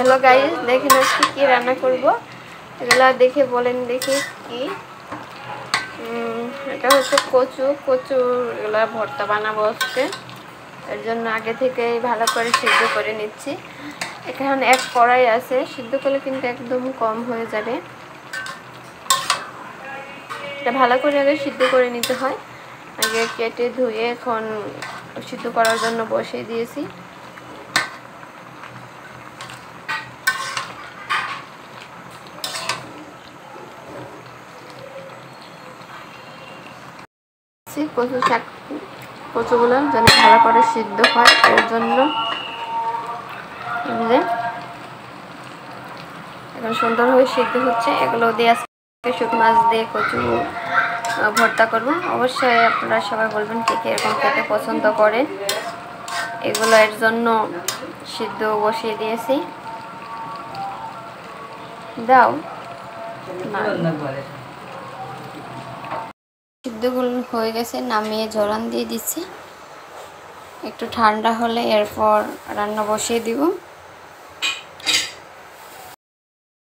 Hello guys, দেখেন আজকে কি রান্না করব। এগুলা দেখে বলেন দেখি কি। এটা হচ্ছে কচুর এগুলা ভর্তা বানাবো আজকে। এর জন্য আগে থেকে ভালো করে সিদ্ধ করে নিচ্ছি। এখানে এক কড়াই আছে, সিদ্ধ করলে কিন্তু একদম কম হয়ে যাবে। এটা ভালো করে আগে সিদ্ধ করে নিতে হয়। আগে কেটে ধুয়ে এখন সিদ্ধ করার জন্য বসিয়ে দিয়েছি। কচুগুলো যেন ভালো করে সিদ্ধ হয়, এর জন্য এখন সুন্দরভাবে সিদ্ধ হচ্ছে। এগুলো দিয়ে আজকে শুকনো মাছ দিয়ে কচু ভর্তা করব। অবশ্যই আপনারা সবাই বলবেন কে কে এরকম খেতে পছন্দ করেন। এগুলো এর জন্য সিদ্ধ বসিয়ে দিয়েছি। দাও সিদ্ধগুলো হয়ে গেছে, নামিয়ে জড়ান দিয়ে দিচ্ছি। একটু ঠান্ডা হলে এরপর রান্না বসিয়ে দিব।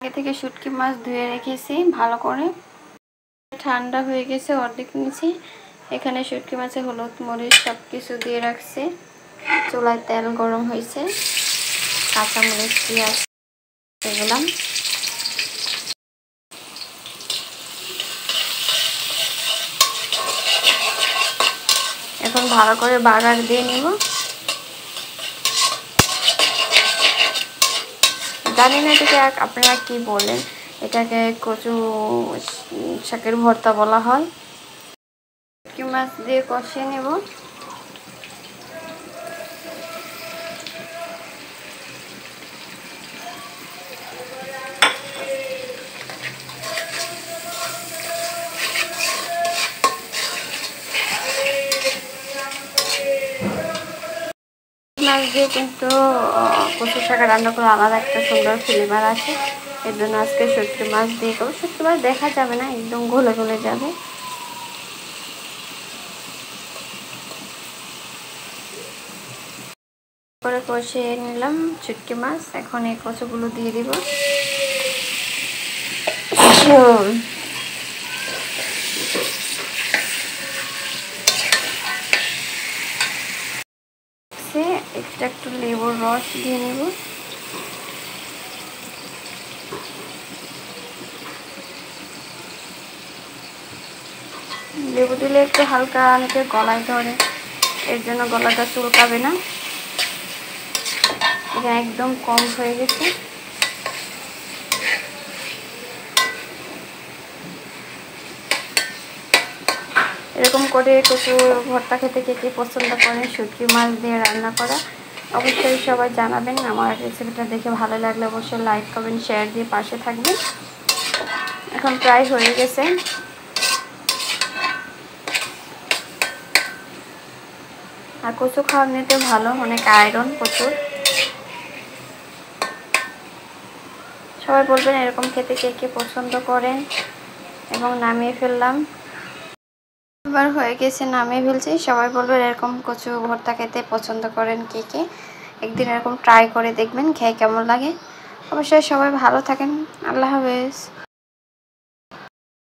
আগে থেকে শুটকি মাছ ধুয়ে রেখেছি ভালো করে, ঠান্ডা হয়ে গেছে, অর্ধেক নিয়েছি। এখানে শুটকি মাছে হলুদ মরিচ সব কিছু দিয়ে রাখছি। চুলায় তেল গরম হয়েছে, কাঁচামরিচ পেঁয়াজ দিলাম। এখন ভালো করে বাগার দিয়ে নিব। জানি না এটাকে আপনারা কি বলেন, এটাকে কচু শাকের ভর্তা বলা হয়। শুটকি মাছ দিয়ে কষিয়ে নেব। মাছ দিয়ে কিন্তু কচু শাক রান্না করে আলাদা একটা সুন্দর ফ্লেভার আছে। এর জন্য আজকে শুটকি মাছ দিয়ে করবো। শুটকি মাছ দেখা যাবে না, একদম গলে গলে যাবে। করে কষিয়ে নিলাম শুটকি মাছ। এখন এই কচুগুলো দিয়ে দিব। একটু লেবুর রস দিয়ে নেব। লেবু দিলে একটু হালকা অনেকে গলায় ধরে, এর জন্য গলাটা চুলকাবে না। এটা একদম কম হয়ে গেছে। এরকম করে কচু ভর্তা খেতে কে কে পছন্দ করেন শুটকি মাছ দিয়ে রান্না করা, অবশ্যই সবাই জানাবেন। আমার রেসিপিটা দেখে ভালো লাগলে অবশ্যই লাইক কমেন্ট শেয়ার দিয়ে পাশে থাকবেন। এখন প্রায় হয়ে গেছে। আর কচু খাওয়া নিতে ভালো, অনেক আয়রন প্রচুর। সবাই বলবেন এরকম খেতে কে কে পছন্দ করেন। এবং নামিয়ে ফেললাম। এবার হয়ে গেছে, নামিয়ে ফেলছি। সবাই বলবেন এরকম কচু ভর্তা খেতে পছন্দ করেন কে কে। একদিন এরকম ট্রাই করে দেখবেন খেয়ে কেমন লাগে। অবশ্যই সবাই ভালো থাকেন। আল্লাহ হাফেজ।